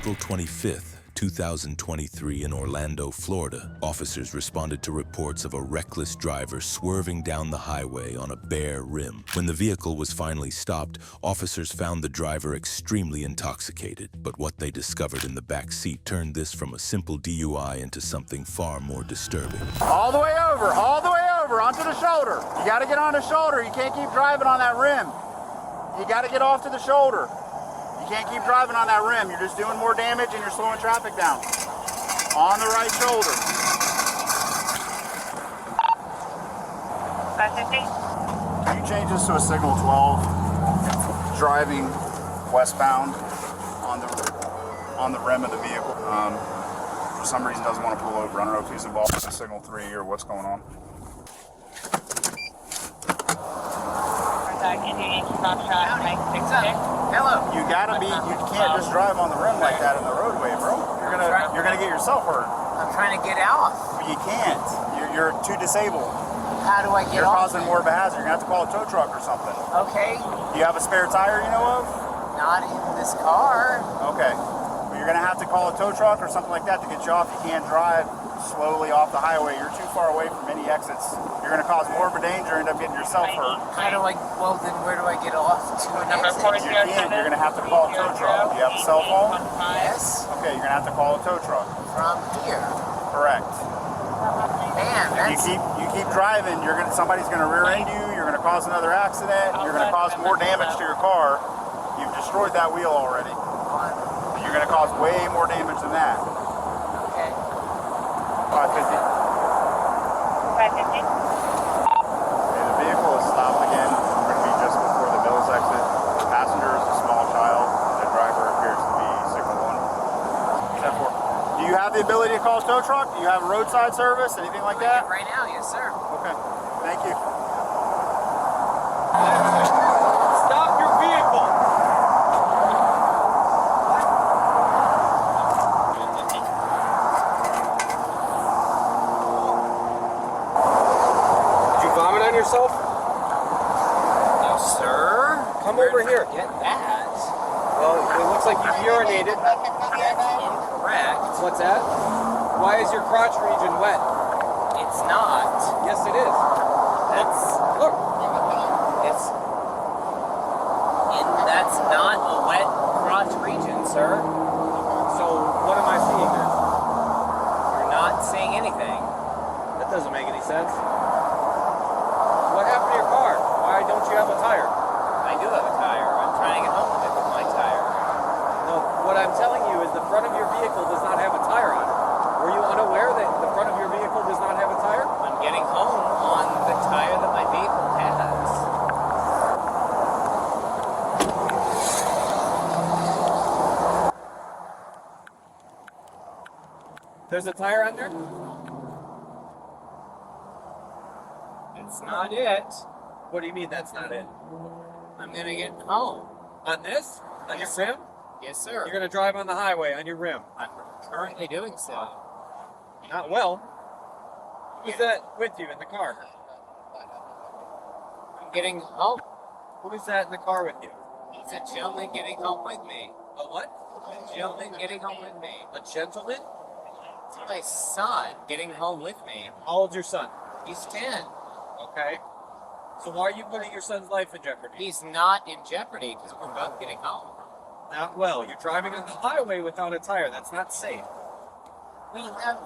April 25th, 2023 in Orlando, Florida, officers responded to reports of a reckless driver swerving down the highway on a bare rim. When the vehicle was finally stopped, officers found the driver extremely intoxicated, but what they discovered in the back seat turned this from a simple DUI into something far more disturbing. All the way over, onto the shoulder. You gotta get on the shoulder. You can't keep driving on that rim. You gotta get off to the shoulder. You can't keep driving on that rim. You're just doing more damage and you're slowing traffic down. On the right shoulder. 550. Can you change this to a signal 12? Driving westbound on the rim of the vehicle. For some reason doesn't want to pull over. I don't know if he's involved in signal 3 or what's going on. Hello. You can't just drive on the rim like that in the roadway, bro. You're gonna get yourself hurt. I'm trying to get off. You can't. You're too disabled. How do I get You're off? causing more of a hazard. You're gonna have to call a tow truck or something. Okay. Do you have a spare tire you know of? Not in this car. Okay. Well, you're gonna have to call a tow truck or something like that to get you off. You can't drive slowly off the highway. You're too far away from any exits. You're gonna cause more of a danger and end up getting yourself hurt. How do I, well then where do I get off to an exit? You can't. You're gonna have to call a tow truck. Do you have a cell phone? Yes. Okay, you're gonna have to call a tow truck. From here. Correct. Man, that's... You keep driving, somebody's gonna rear end you, you're gonna cause another accident, you're gonna cause more damage to your car. You've destroyed that wheel already. You're gonna cause way more damage than that. Okay. 550. 550. Okay, the vehicle is stopped again. We're gonna be just before the Mills exit. The passenger is a small child. The driver appears to be signal 1. 10-4. Do you have the ability to call a tow truck? Do you have roadside service? Anything like that? Right now, yes sir. Okay. Thank you. Stop your vehicle! Did you vomit on yourself? No sir. Come over here. Get that. Well, it looks like you urinated. That's incorrect. What's that? Why is your crotch region wet? It's not. Yes, it is. Look. That's not a wet crotch region, sir. So, what am I seeing then? You're not saying anything. That doesn't make any sense. What happened to your car? Why don't you have a tire? I do have a tire. I'm trying to get home with my tire. No, what I'm telling you is the front of your vehicle does not have a tire on it. Were you unaware that the front of your vehicle does not have a tire? I'm getting home on the tire that my vehicle has. There's a tire on there? It's not it. What do you mean that's not it? I'm gonna get home. On this? On your rim? Yes, sir. You're gonna drive on the highway on your rim. I'm currently doing so. Not well. Who's that with you in the car? I'm getting home. Who is that in the car with you? It's a gentleman getting home with me. A what? A gentleman getting home with me. A gentleman? It's my son getting home with me. How old's your son? He's 10. Okay. So why are you putting your son's life in jeopardy? He's not in jeopardy because we're both getting home. Not well. You're driving on the highway without a tire. That's not safe. We have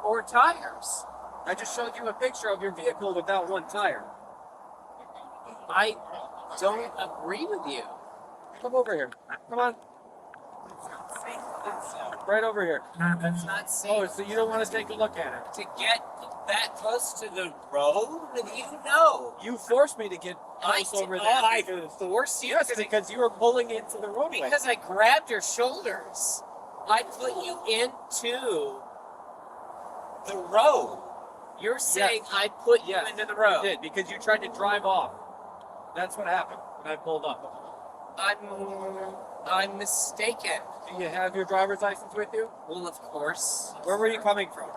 4 tires. I just showed you a picture of your vehicle without one tire. I don't agree with you. Come over here. Come on. It's not safe to do so. Right over here. That's not safe. Oh, so you don't want to take a look at it? To get that close to the road, you know. You forced me to get close over there. I because- forced you Yes, to- because you were pulling into the roadway. because I grabbed your shoulders. I put you into the road. You're saying I put you Yes, into the road. you did, because you tried to drive off. That's what happened when I pulled up. I'm mistaken. Do you have your driver's license with you? Well, of course. Where were you coming from?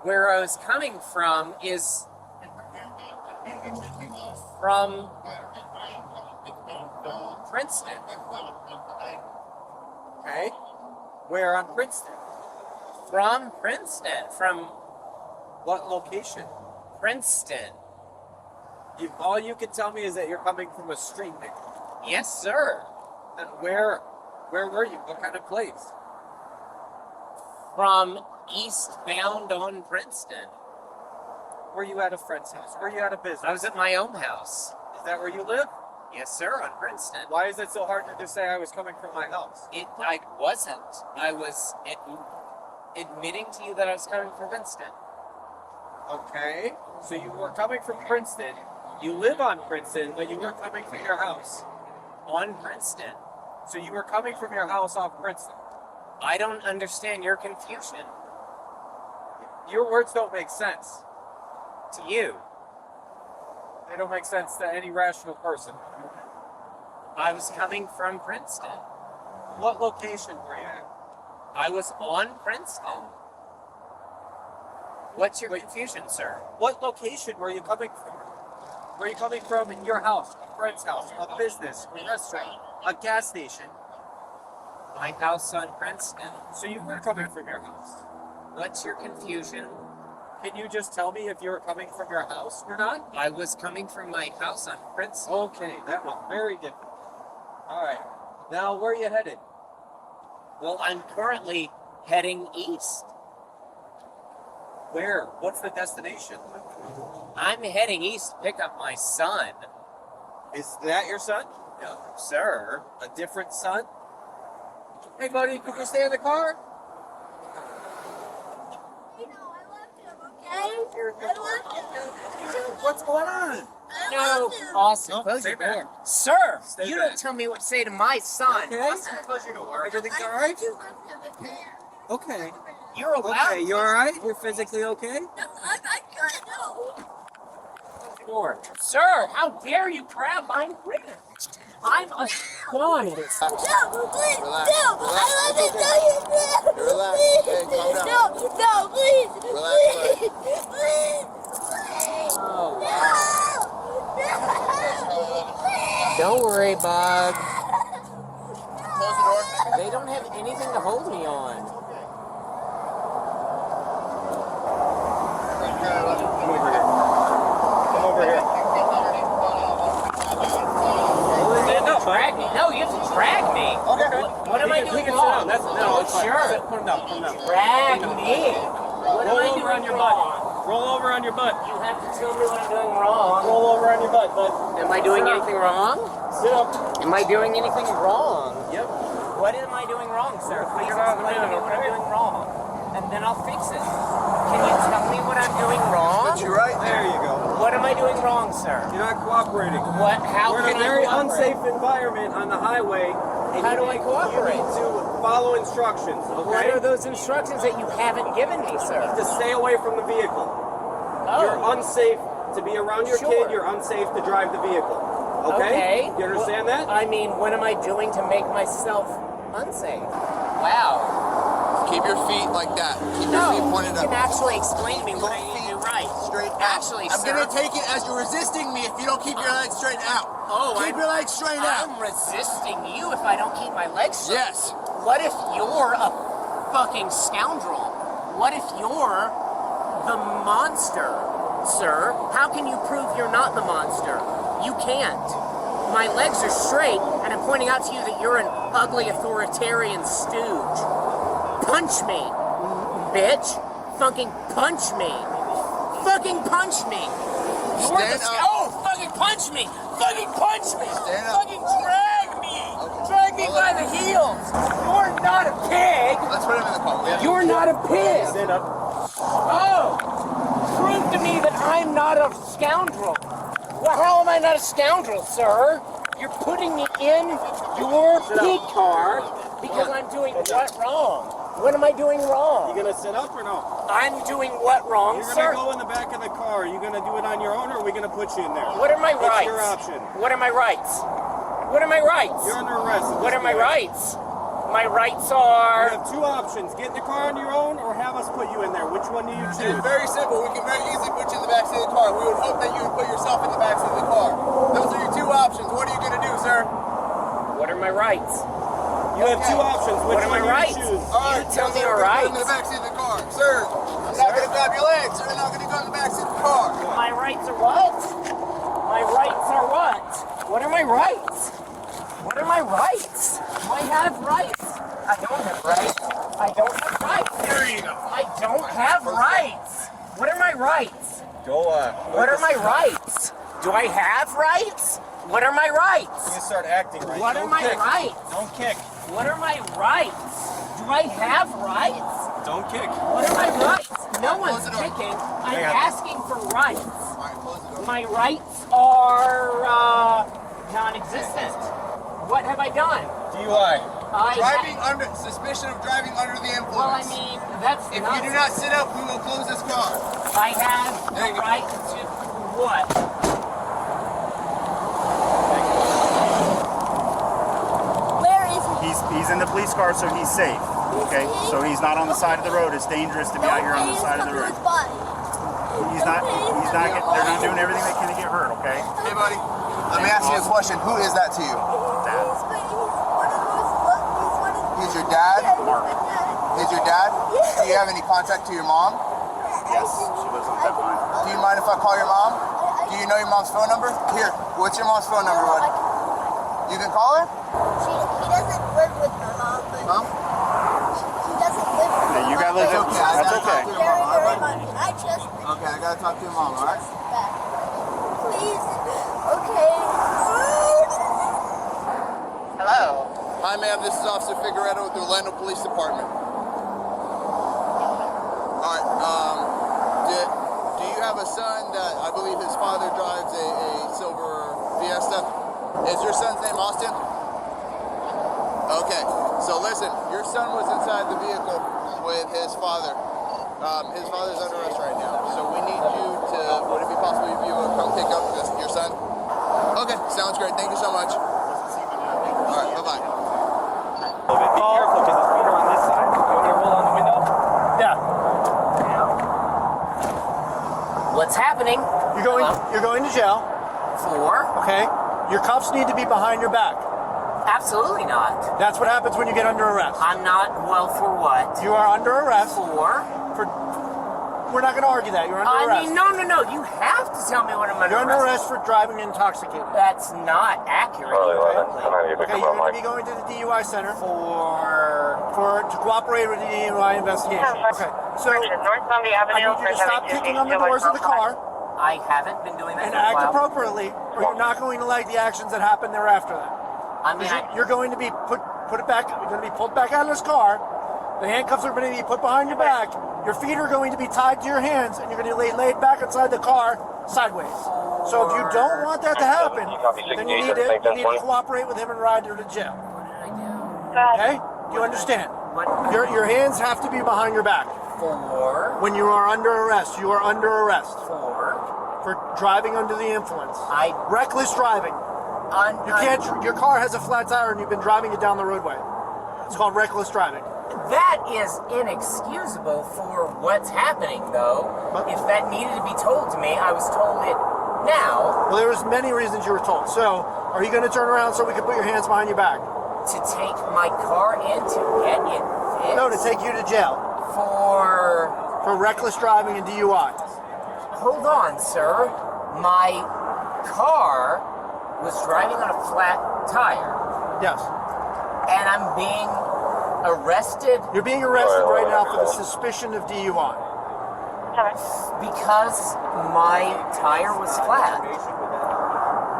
Where I was coming from is from Princeton. Okay. Where on Princeton? From Princeton. From What location? Princeton. All you can tell me is that you're coming from a street there. Yes, sir. And where were you? What kind of place? From eastbound on Princeton. Were you at a friend's house? Were you at a business? I was at my own house. Is that where you live? Yes, sir, on Princeton. Why is it so hard to just say I was coming from my house? I wasn't. I was admitting to you that I was coming from Princeton. Okay. So you were coming from Princeton. You live on Princeton, but you were coming from your house. On Princeton. So you were coming from your house off Princeton. I don't understand your confusion. Your words don't make sense. To you. They don't make sense to any rational person. I was coming from Princeton. What location were you at? I was on Princeton. What's your confusion, sir? What location were you coming from? Were you coming from in your house, a friend's house, a business, a restaurant, a gas station? My house on Princeton. So you were coming from your house. What's your confusion? Can you just tell me if you were coming from your house or not? I was coming from my house on Princeton. Okay, that was very different. All right. Now, where are you headed? Well, I'm currently heading east. Where? What's the destination? I'm heading east to pick up my son. Is that your son? No, sir. A different son? Hey, buddy, could you stay in the car? What's going on? No, Austin, close stay your back. door. Sir, Stay you back. don't tell me what to say to my son. Okay. Austin, close your door. Everything's all right? Okay. You're allowed. Okay, you all right? You're physically okay? Sure. Sir, how dare you grab my wrist? I'm a son. Relax. I love it. Relax. Hey, calm down. No, please. Relax. Please. Don't worry, Bob. Close the door. They don't have anything to hold me on. Come over here. Drag me? No, you have to drag me. Okay. What am I doing wrong? No, sure. Put him down. Drag me. What am I Roll doing over on your wrong? butt. Roll over on your butt. You have to tell me what I'm doing wrong. Roll over on your butt, bud. Am I doing anything wrong? Sit up. Am I doing anything wrong? Yep. What am I doing wrong, sir? Please Figure it out in a explain to me minute, what I'm okay? doing wrong. And then I'll fix it. Can you tell me what I'm doing wrong? Put you right There you go. What am I doing wrong, sir? You're not cooperating. What? How We're can in a very I cooperate? unsafe environment on the highway. and How you do I need- cooperate? You need to follow instructions, What okay? are those instructions that you haven't given me, sir? To stay away from the vehicle. You're Oh, unsafe to be around your Sure. kid. You're unsafe to drive the vehicle. Okay? You understand Well, that? I mean, what am I doing to make myself unsafe? Wow. Keep your feet like that. Keep No, your feet pointed you up. can actually explain to me what I need to do right. Straight out. Actually, I'm sir. gonna take it as you're resisting me if you don't keep your legs straight out. Oh, keep your legs straight out. I'm resisting you if I don't keep my legs straight. Yes. What if you're a fucking scoundrel? What if you're the monster, sir? How can you prove you're not the monster? You can't. My legs are straight, and I'm pointing out to you that you're an ugly authoritarian stooge. Punch me, bitch. Fucking punch me. Fucking punch me. You're Stand the up. Oh, fucking punch me. Fucking punch me. Stand up. Fucking drag me. Okay. Drag me by the heels. You're not a pig. Let's put him in the car. We have- You're not a pig. Stand up. Oh, prove to me that I'm not a scoundrel. Well, how am I not a scoundrel, sir? You're putting me in your pig car because I'm doing what wrong? What am I doing You wrong? gonna sit up or no? I'm doing what wrong, You're sir? gonna go in the back of the car. Are you gonna do it on your own, or are we gonna put you in there? What are my It's rights? your option. What are my rights? What are my rights? You're under arrest. at What this are my point. rights? My rights You are... have two options: get in the car on your own, or have us put you in there. Which one do you It's choose? very simple. We can very easily put you in the backseat of the car. We would hope that you would put yourself in the backseat of the car. Those are your two options. What are you going to do, sir? What are my rights? You have two options. Which What am I one right? you choose? All right, You tell me sir, you're go right. in the backseat of the car. Sir, I'm not going to grab your legs. You're not going to go in the backseat of the car. My rights are what? My rights are what? What are my rights? What are my rights? Do I have rights? I don't have rights. I don't have rights. There you go. I don't have rights. What are my rights? Go What are my rights? Do I have rights? What are my rights? You start acting right. What are Don't my kick. rights? Don't kick. What are my rights? Do I have rights? Don't kick. What are my rights? No one's Close the door. kicking. I'm Hang on. asking for rights. All right, close the door. My rights are non-existent. What have I done? DUI. Driving under suspicion of driving under the influence. Well, I mean, that's if you do not sit up, we will close this car. I have There the you go. right to what? Where is he? He's in the police car, so he's safe. Okay, so he's not on the side of the road. It's dangerous to be out here on the side of the road. He's not. They're not doing everything they can to get hurt. Okay. Hey, buddy. Let me ask you a question. Who is that to you? Dad. He's your dad? Mark. He's your dad? Do you have any contact to your mom? Yes. She lives on that line. Do you mind if I call your mom? Do you know your mom's phone number? Here, what's your mom's phone number, bud? You can call her? He doesn't live with my mom, but Huh? he doesn't live with Hey, you my gotta mom. live Okay, That's I gotta okay. talk to your mom, all right, buddy? I just Okay, I gotta talk to your mom, alright? back. Please. Okay. Hello. Hi, ma'am. This is Officer Figueredo with the Orlando Police Department. Alright, do you have a son that I believe his father drives a silver Fiesta? Is your son's name Austin? Okay, so listen, your son was inside the vehicle with his father. His father's under arrest right now, so we need you to, would it be possible if you would come pick up your son? Okay, sounds great. Thank you so much. Alright, bye-bye. Be careful because his feet are on this side. You want me to roll on the window? Yeah, What's happening? you're going to jail. For? Okay, your cuffs need to be behind your back. Absolutely not. That's what happens when you get under arrest. I'm not. Well, for what? You are under arrest For? for. We're not going to argue that. You're under I arrest. mean, no. You have to tell me what I'm under You're under arrest arrest for driving intoxicated. That's not accurate. Okay, you're going to be going to the DUI center to cooperate with the DUI investigation. Okay, so North Columbia I Avenue. need you to stop kicking on the doors of the car I haven't been doing that and for a act while. appropriately, or you're not going to like the actions that happen thereafter. I mean, You're going to be put it back. You're going to be pulled back out of this car. The handcuffs are going to be put behind your back. Your feet are going to be tied to your hands, and you're going to be laid back inside the car sideways. So if you don't want that to happen, then you need to cooperate with him and ride her to jail. Okay? Do you understand? What? Your hands have to be behind your back. For? When you are under arrest, you are under arrest For? for driving under the influence. Reckless driving. You can't. Your car has a flat tire, and you've been driving it down the roadway. It's called reckless driving. That is inexcusable for what's happening, though. What? If that needed to be told to me, I was told it now. Well, there was many reasons you were told. So, are you going to turn around so we can put your hands behind your back? To take my car in to get it fixed. No, to take you to jail For reckless driving and DUI. hold on, sir. My car was driving on a flat tire, Yes. and I'm being arrested You're being arrested right now for the suspicion of DUI. because my tire was flat.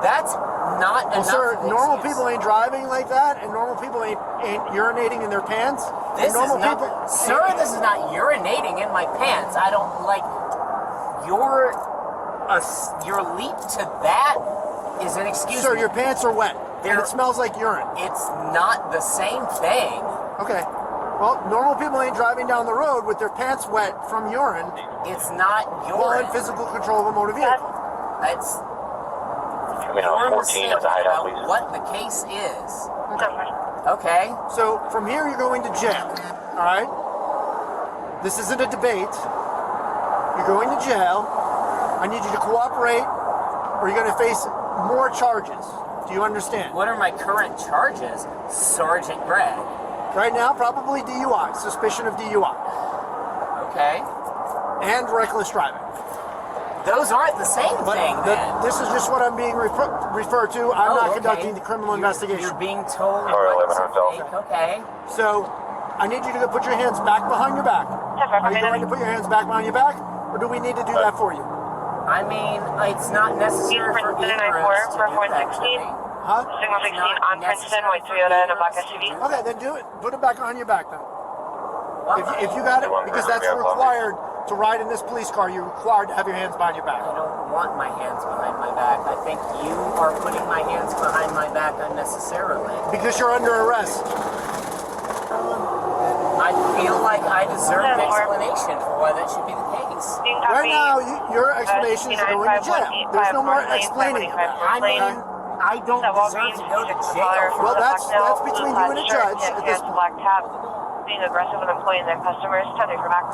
That's not Well, enough. sir, of an normal excuse. people ain't driving like that, and normal people ain't urinating in their pants. This and normal is not, people, sir. This is not urinating in my pants. I don't like your leap to that is an excuse. Sir, your pants are wet, and it smells like urine. It's not the same thing. Okay. Well, normal people ain't driving down the road with their pants wet from urine It's not while in urine. physical control of a motor vehicle. It's Coming on your 14 at mistake the hideout, about please. what the case is. Okay. So from here, you're going to jail. All right. This isn't a debate. You're going to jail. I need you to cooperate, or you're going to face more charges. Do you understand? What are my current charges, Sergeant Greg? Right now, probably DUI, suspicion of DUI, Okay. and reckless driving. Those aren't the same thing, then. This is just what I'm being referred to. I'm not conducting the criminal investigation. You're being told Or what's 11 hotel. fake. Okay. So, I need you to put your hands back behind your back. Are you going to put your hands back behind your back, or do we need to do that for you? I mean, it's not necessary for either of us to do that, really. Huh? Signal 16 on Princeton, white Toyota in a black SUV. Okay, then do it. Put it back on your back then. Why? If you got it, because that's required to ride in this police car. You're required to have your hands behind your back. I don't want my hands behind my back. I think you are putting my hands behind my back unnecessarily. Because you're under arrest. I feel like I deserve an explanation for why that should be the case. Right now, your explanations are going to jail. There's no more explaining of that. I mean, I don't deserve to go to jail. Well, that's between you and a judge at this point. Black tab, being aggressive with employees and customers, 10 for back.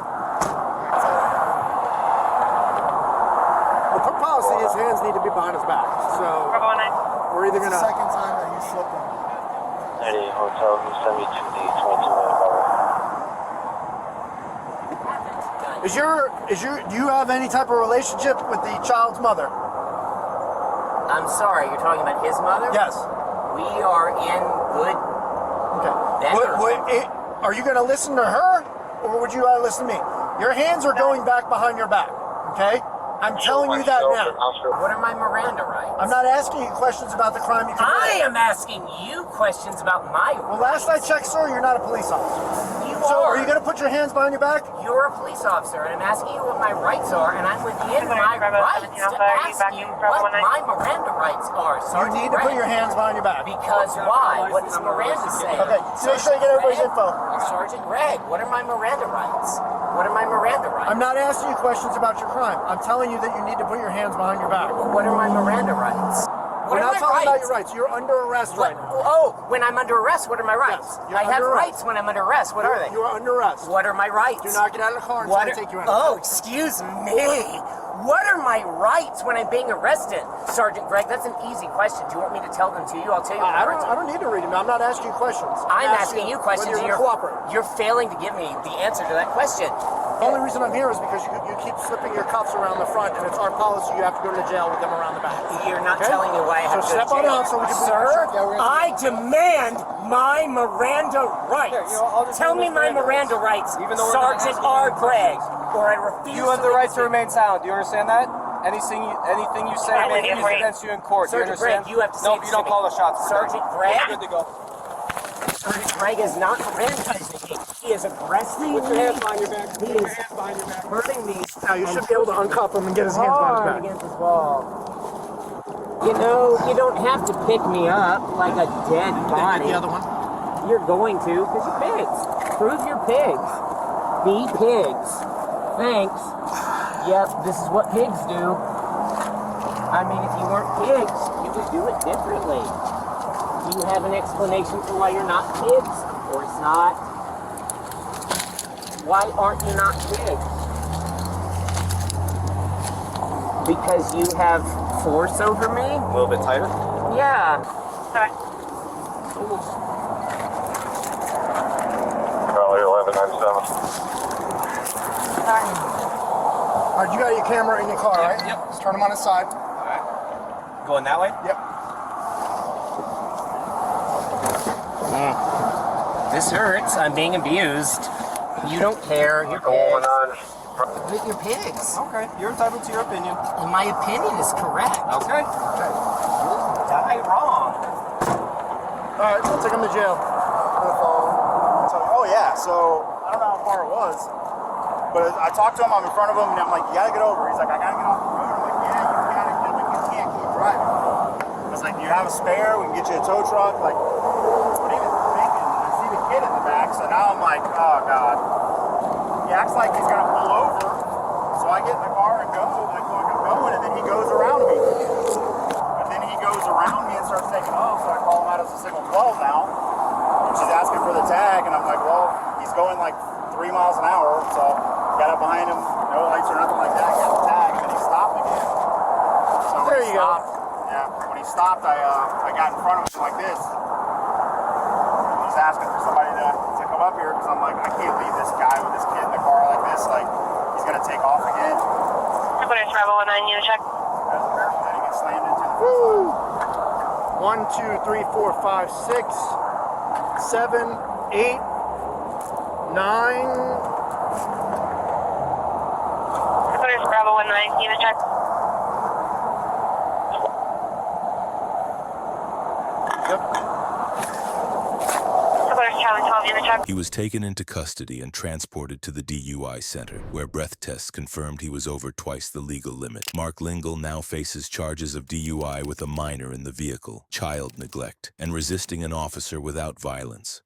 The policy is hands need to be behind his back. So we're either going to... Second time that you slipped on. 98 hotel, you send me to the 22-minute hour. do you have any type of relationship with the child's mother? I'm sorry, you're talking about his mother? Yes. We are in good Okay. better. Are you going to listen to her, or would you listen to me? Your hands are going back behind your back, okay? I'm telling you that now. What are my Miranda rights? I'm not asking you questions about the crime you committed. I am asking you questions about my Well, last I checked, sir, you're not a police officer. You So are. are you going to put your hands behind your back? You're a police officer, and I'm asking you what my rights are, and I'm within my rights to ask you what my Miranda rights are, You Sergeant need to put Greg. your hands behind your back. Because why? What does Miranda say? Okay, so make sure you get everybody's info. Sergeant Greg, what are my Miranda rights? What are my Miranda rights? I'm not asking you questions about your crime. I'm telling you that you need to put your hands behind your back. What are my Miranda rights? We're What not are my talking about rights? your rights. You're under arrest What? right now. Oh, when I'm under arrest, what are my rights? Yes, you're I have under arrest. rights when I'm under arrest. What are they? You're under arrest. What are my rights? Do not get out of the car until What I are, take you out. oh, excuse me. What are my rights when I'm being arrested? Sergeant Greg, that's an easy question. Do you want me to tell them to you? I'll tell you. I don't need to read them. I'm not asking you questions. I'm asking you questions, whether and you're cooperating. you're failing to give me the answer to that question. The only reason I'm here is because you keep slipping your cuffs around the front, and it's our policy you have to go to jail with them around the back. You're not Okay? telling me why I have So to go step to on jail. out so we can Sir, Yeah, we're- I demand my Miranda rights. Here, I'll just Tell do me this my Miranda Miranda rights, Even though we're not Sergeant asking R. you Gregg, or I refuse You have the right to listen. remain silent. Do you understand that? Anything you say may be used against you in court. Do you Sergeant Gregg, understand? you have to say Nope, this you to don't me. call the shots. Sergeant Gregg? You're good to go. Sergeant Gregg is not Mirandizing me. He is aggressing me. Put your hands behind your back. He is hurting me. Now you should be able to uncuff him and get his hands behind his Hard back. against his wall. You know, you don't have to pick me up like a dead body. The other one. You're going to, because you're pigs. Prove you're pigs. Be pigs. Thanks. Yep, this is what pigs do. I mean, if you weren't pigs, you would do it differently. Do you have an explanation for why you're not pigs? Or it's not? Why aren't you not pigs? Because you have force over me? A little bit tighter. Yeah. Sorry. Charlie 1197. Sorry. All right, you got your camera in your car, right? Yep. Let's turn them on its side. Going that way? Yep. This hurts. I'm being abused. You don't care. You're Going pigs. on. You're pigs. Okay, you're entitled to your opinion. And my opinion is correct. Okay. Die wrong. All right, we'll take him to jail. Oh yeah, so I don't know how far it was, but I talked to him. I'm in front of him, and I'm like, "You gotta get over." He's like, "I gotta get off the road." I'm like, "Yeah, you gotta get. Like, you can't keep driving." I was like, "Do you have a spare? We can get you a tow truck." Like, what he was thinking. I see the kid in the back, so now I'm like, "Oh god." He acts like he's gonna pull over, so I get in the car and go. Like, I'm going, and then he goes around me. But then he goes around me and starts taking off. So I call him out as a signal 12 now. She's asking for the tag, and I'm like, well, he's going like 3 miles an hour, so got up behind him, no lights or nothing like that, got the tag, and then he stopped again. So There you go. when he stopped, I got in front of him like this. He's asking for somebody to come up here because I'm like, I can't leave this guy with this kid in the car like this. Like, he's going to take off again. Headquarters Bravo 19, unit check. There's a bear that he gets slammed into the fence line. 1, 2, 3, 4, 5, 6, 7, 8, 9. Headquarters Bravo 19, unit check. Headquarters Charlie 12, unit check. He was taken into custody and transported to the DUI center, where breath tests confirmed he was over twice the legal limit. Mark Lingle now faces charges of DUI with a minor in the vehicle, child neglect, and resisting an officer without violence.